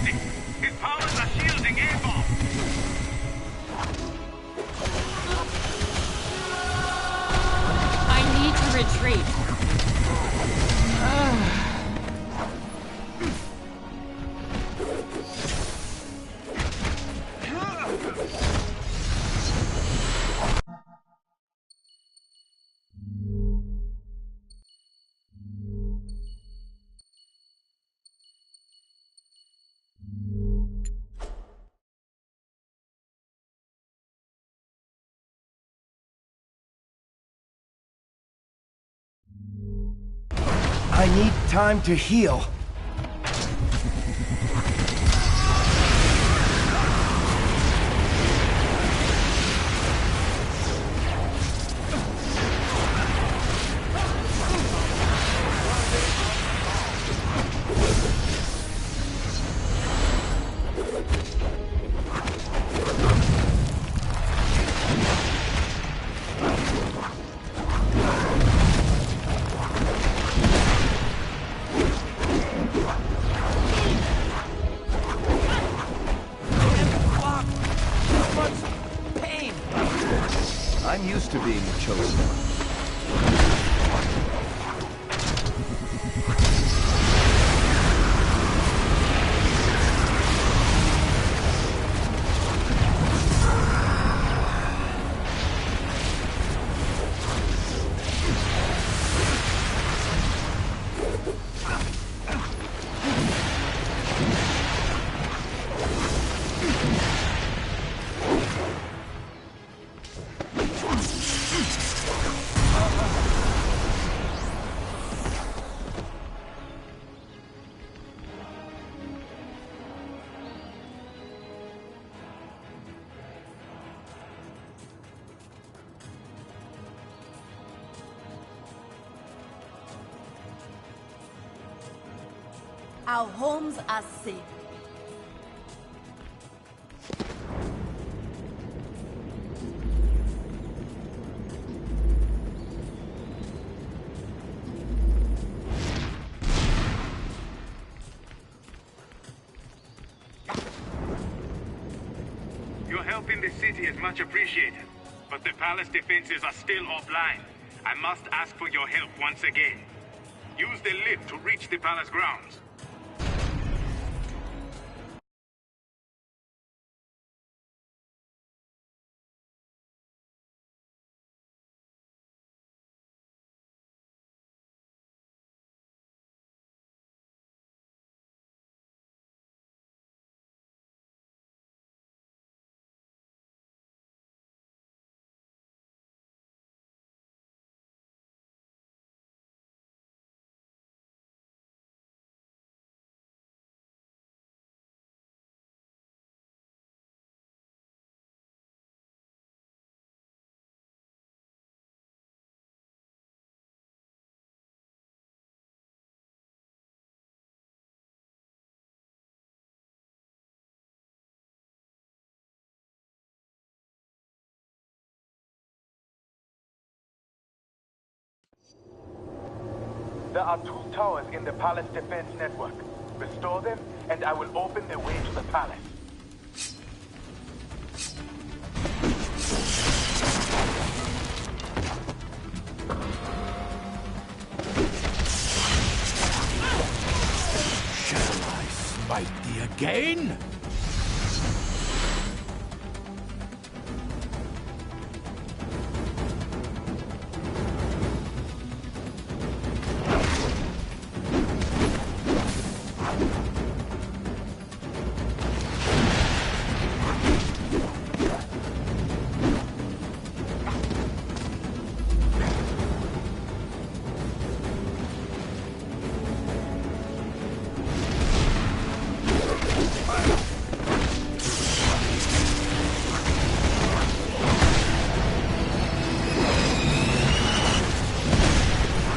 Majesty! His powers are shielding A-bomb! I need to retreat. I need time to heal. I'm used to being the chosen one. Our homes are safe. Your help in the city is much appreciated, but the palace defenses are still offline. I must ask for your help once again. Use the lift to reach the palace grounds. There are 2 towers in the palace defense network. Restore them, and I will open the way to the palace. Shall I smite thee again?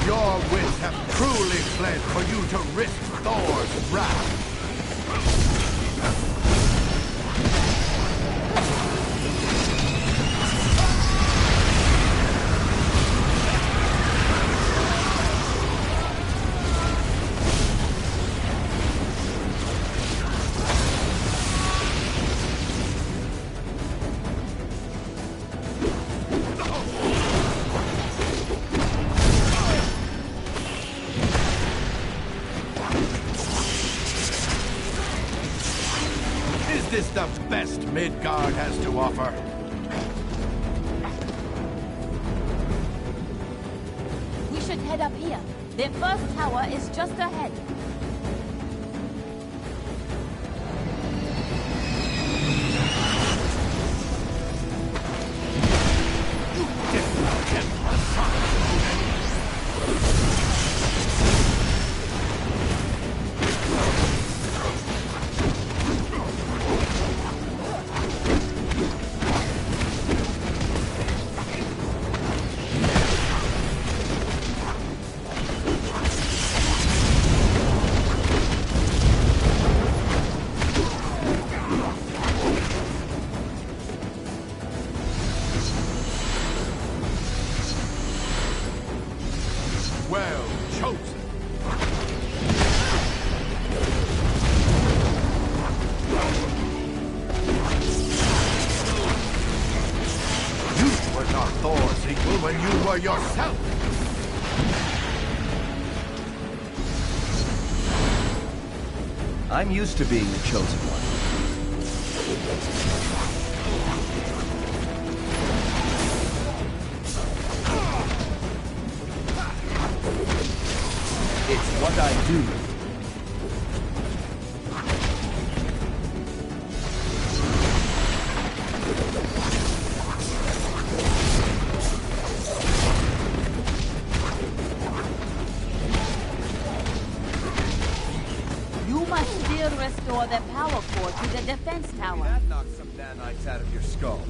Your wits have truly fled for you to risk Thor's wrath. this the best Midgard has to offer? We should head up here. Their first tower is just ahead. Well chosen. You were not Thor's equal when you were yourself. I'm used to being the chosen one. It's what I do. You must still restore the power core to the defense tower. That knocks some nanites out of your skull.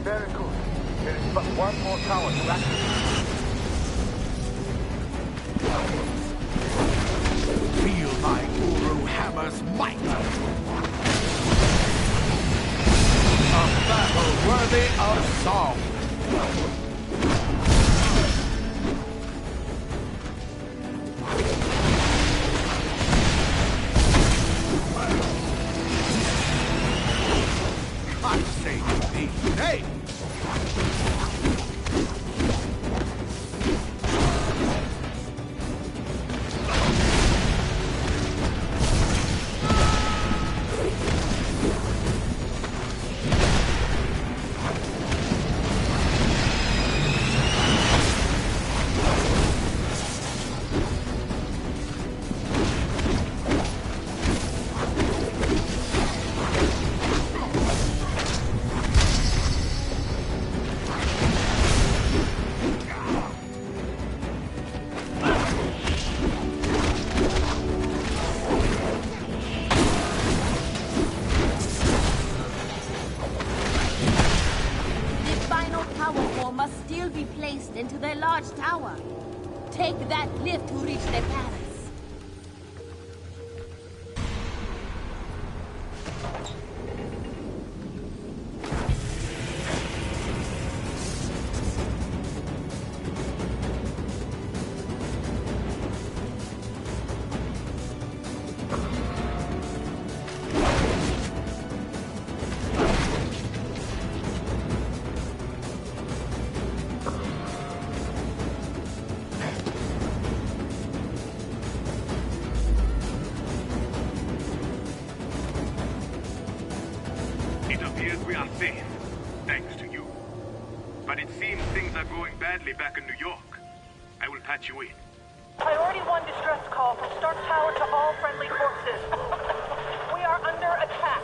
Very good. There is but one more tower to activate. Feel my Guru Hammer's might! A battle worthy of song! I say to thee, hey! Must still be placed into their large tower. Take that lift to reach the palace. It appears we are safe, thanks to you. But it seems things are going badly back in New York. I will patch you in. Priority 1 distress call from Stark Tower to all friendly forces. We are under attack.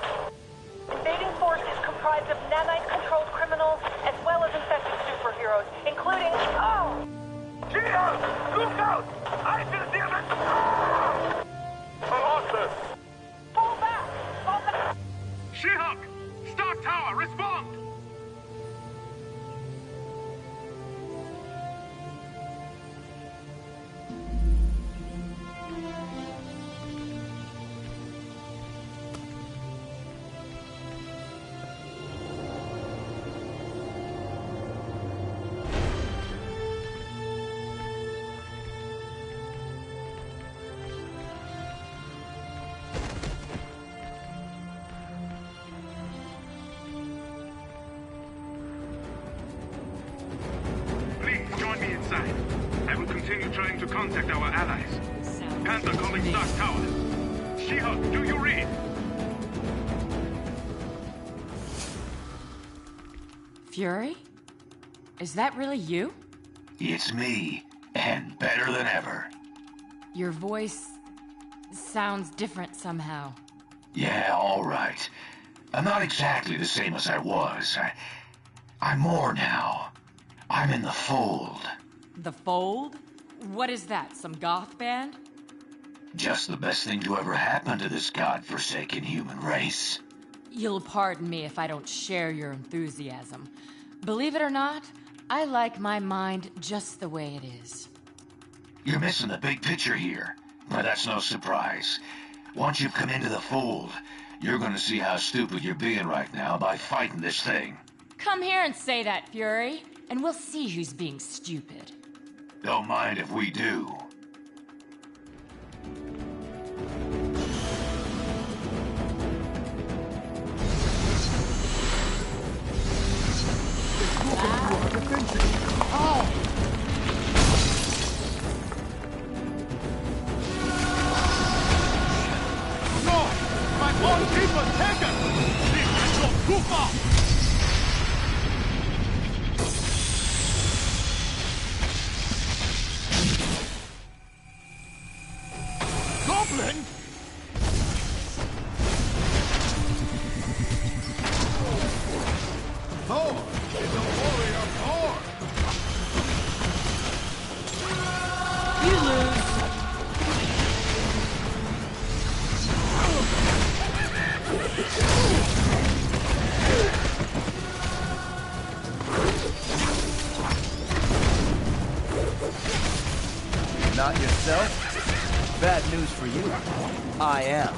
contact our allies. Panther calling Stark Tower. She-Hulk, do you read? Fury? Is that really you? It's me, and better than ever. Your voice sounds different somehow. Yeah, all right. I'm not exactly the same as I was. I'm more now. I'm in the fold. The Fold? What is that, some goth band? Just the best thing to ever happen to this godforsaken human race. You'll pardon me if I don't share your enthusiasm. Believe it or not, I like my mind just the way it is. You're missing the big picture here, but that's no surprise. Once you've come into the fold, you're gonna see how stupid you're being right now by fighting this thing. Come here and say that, Fury, and we'll see who's being stupid. Don't mind if we do. Goblin? Thor is a warrior born. You lose. Not yourself? Bad news for you. I am.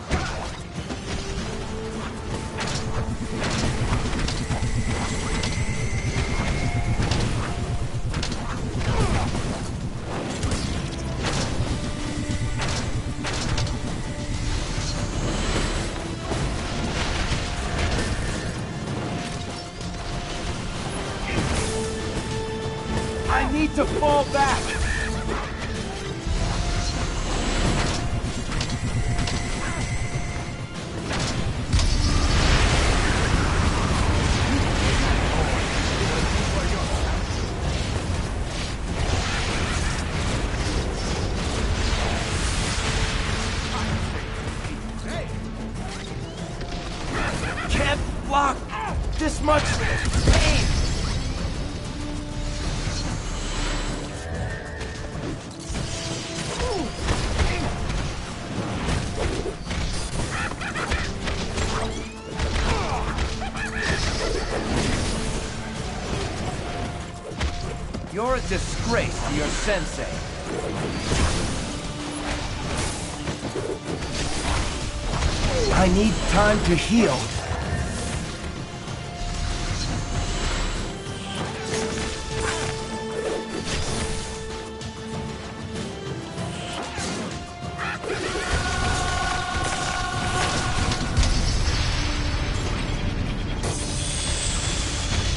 I need to fall back! Can't block this much pain! You're a disgrace to your sensei. I need time to heal.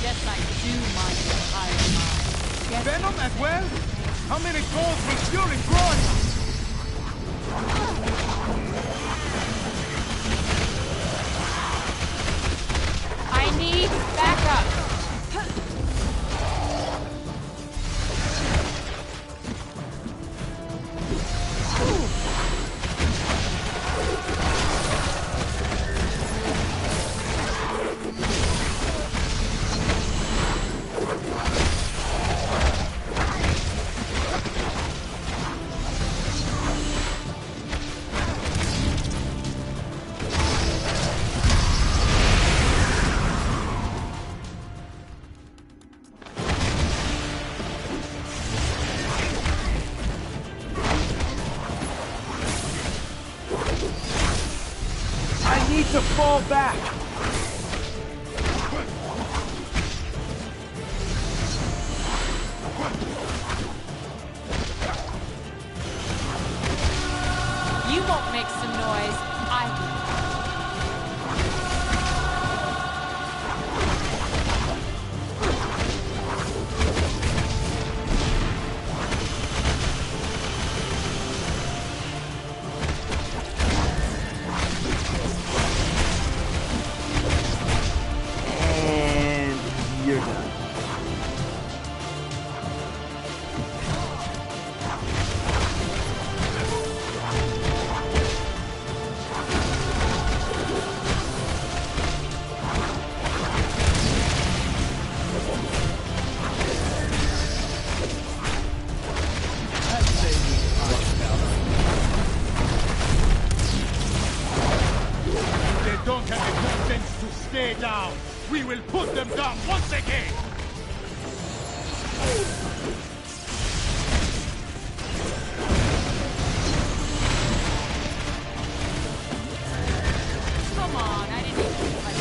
Yes, I do mind your higher mind. Yes. Venom as well? How many goals will Fury growing? I need backup. I need to fall back! You won't make some noise. I will. down, we will put them down once again! Come on, I didn't even fight.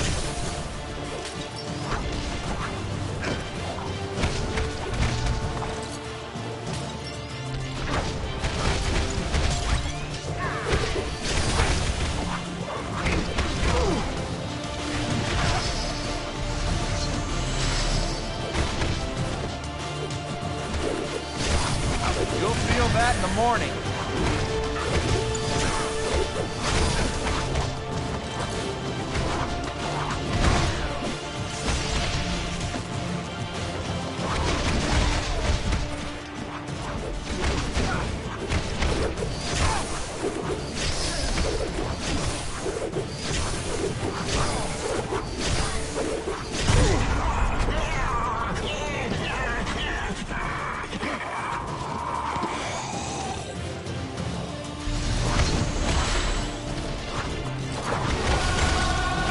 You'll feel that in the morning.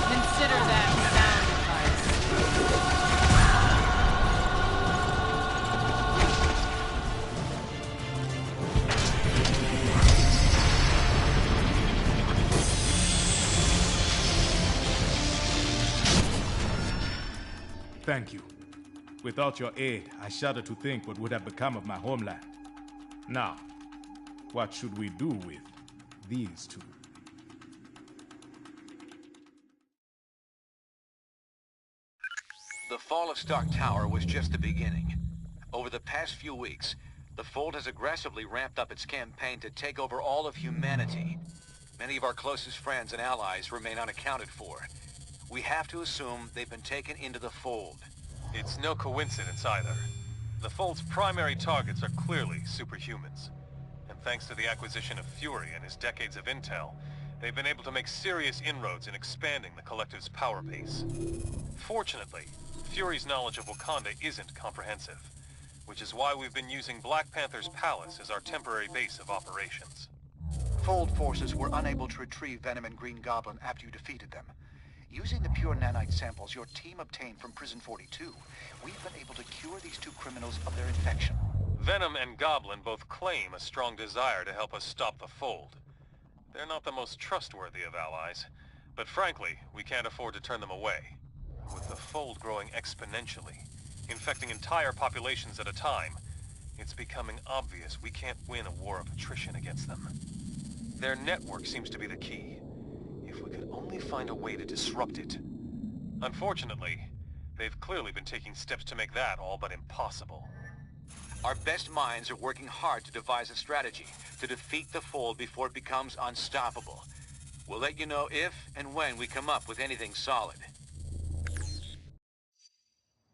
Consider that sound advice. Thank you. Without your aid, I shudder to think what would have become of my homeland. Now, what should we do with these two? The fall of Stark Tower was just the beginning. Over the past few weeks, the Fold has aggressively ramped up its campaign to take over all of humanity. Many of our closest friends and allies remain unaccounted for. We have to assume they've been taken into the Fold. It's no coincidence either. The Fold's primary targets are clearly superhumans. And thanks to the acquisition of Fury and his decades of intel, they've been able to make serious inroads in expanding the Collective's power base. Fortunately, Fury's knowledge of Wakanda isn't comprehensive, which is why we've been using Black Panther's palace as our temporary base of operations. Fold forces were unable to retrieve Venom and Green Goblin after you defeated them. Using the pure nanite samples your team obtained from Prison 42, we've been able to cure these two criminals of their infection. Venom and Goblin both claim a strong desire to help us stop the Fold. They're not the most trustworthy of allies, but frankly, we can't afford to turn them away. With the Fold growing exponentially, infecting entire populations at a time, it's becoming obvious we can't win a war of attrition against them. Their network seems to be the key. If we could only find a way to disrupt it. Unfortunately, they've clearly been taking steps to make that all but impossible. Our best minds are working hard to devise a strategy to defeat the Fold before it becomes unstoppable. We'll let you know if and when we come up with anything solid.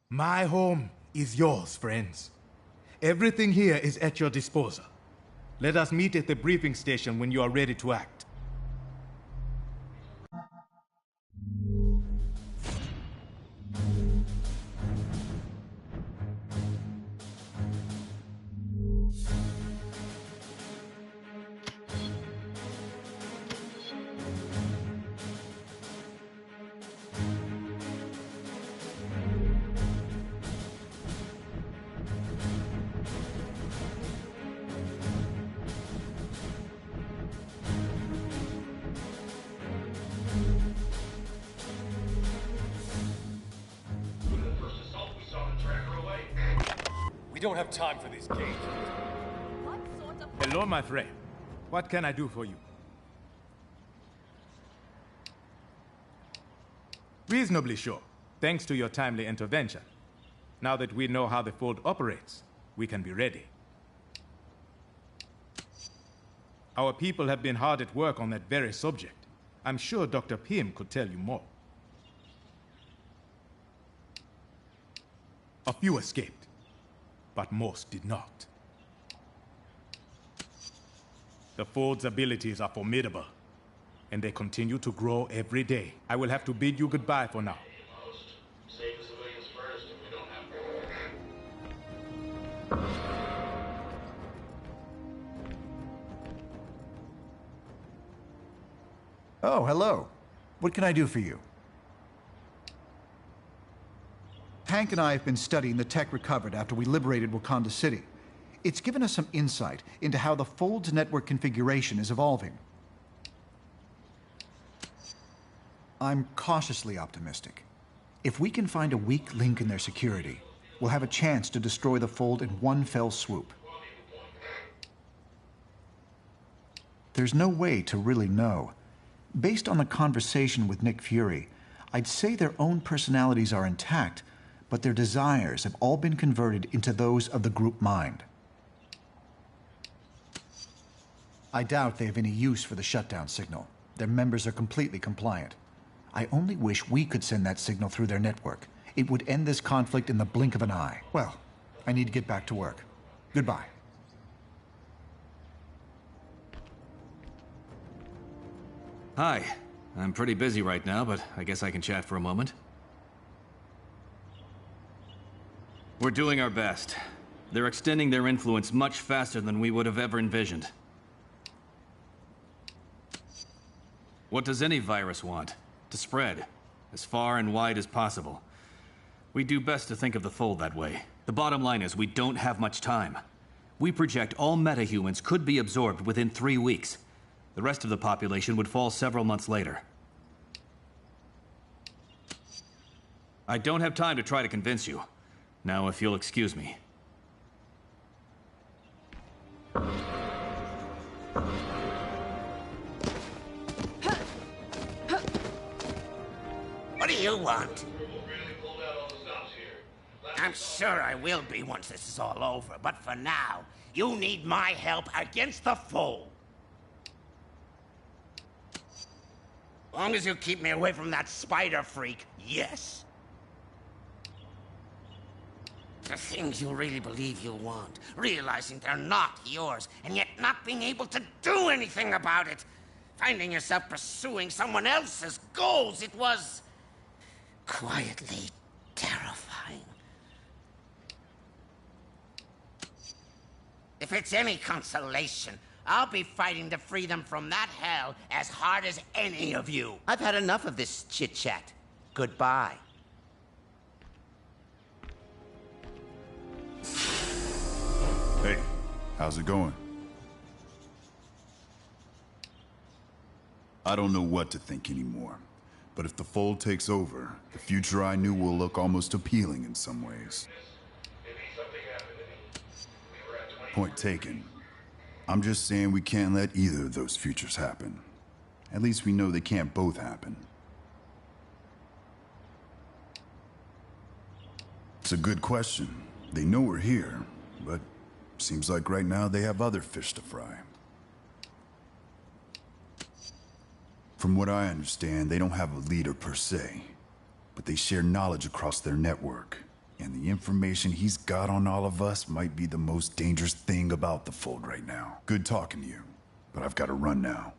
My home is yours, friends. Everything here is at your disposal. Let us meet at the briefing station when you are ready to act. We don't have time for these games. What sort of... Hello, my friend. What can I do for you? Reasonably sure, thanks to your timely intervention. Now that we know how the Fold operates, we can be ready. Our people have been hard at work on that very subject. I'm sure Dr. Pym could tell you more. A few escaped, but most did not. The Fold's abilities are formidable, and they continue to grow every day. I will have to bid you goodbye for now. Save the civilians first, if we don't have to. Oh, hello. What can I do for you? Hank and I have been studying the tech recovered after we liberated Wakanda City. It's given us some insight into how the Fold's network configuration is evolving. I'm cautiously optimistic. If we can find a weak link in their security, we'll have a chance to destroy the Fold in one fell swoop. There's no way to really know. Based on the conversation with Nick Fury, I'd say their own personalities are intact, but their desires have all been converted into those of the group mind. I doubt they have any use for the shutdown signal. Their members are completely compliant. I only wish we could send that signal through their network. It would end this conflict in the blink of an eye. Well, I need to get back to work. Goodbye. Hi. I'm pretty busy right now, but I guess I can chat for a moment. We're doing our best. They're extending their influence much faster than we would have ever envisioned. What does any virus want? To spread, as far and wide as possible. We do best to think of the Fold that way. The bottom line is we don't have much time. We project all metahumans could be absorbed within 3 weeks. The rest of the population would fall several months later. I don't have time to try to convince you. Now, if you'll excuse me. What do you want? I'm sure I will be once this is all over, but for now, you need my help against the Fold. As long as you keep me away from that spider freak, yes. The things you really believe you want, realizing they're not yours, and yet not being able to do anything about it. Finding yourself pursuing someone else's goals, it was quietly terrifying. If it's any consolation, I'll be fighting to free them from that hell as hard as any of you. I've had enough of this chit-chat. Goodbye. Hey, how's it going? I don't know what to think anymore. But if the Fold takes over, the future I knew will look almost appealing in some ways. Point taken. I'm just saying we can't let either of those futures happen. At least we know they can't both happen. It's a good question. They know we're here, but seems like right now they have other fish to fry. From what I understand, they don't have a leader per se, but they share knowledge across their network. And the information he's got on all of us might be the most dangerous thing about the Fold right now. Good talking to you, but I've got to run now.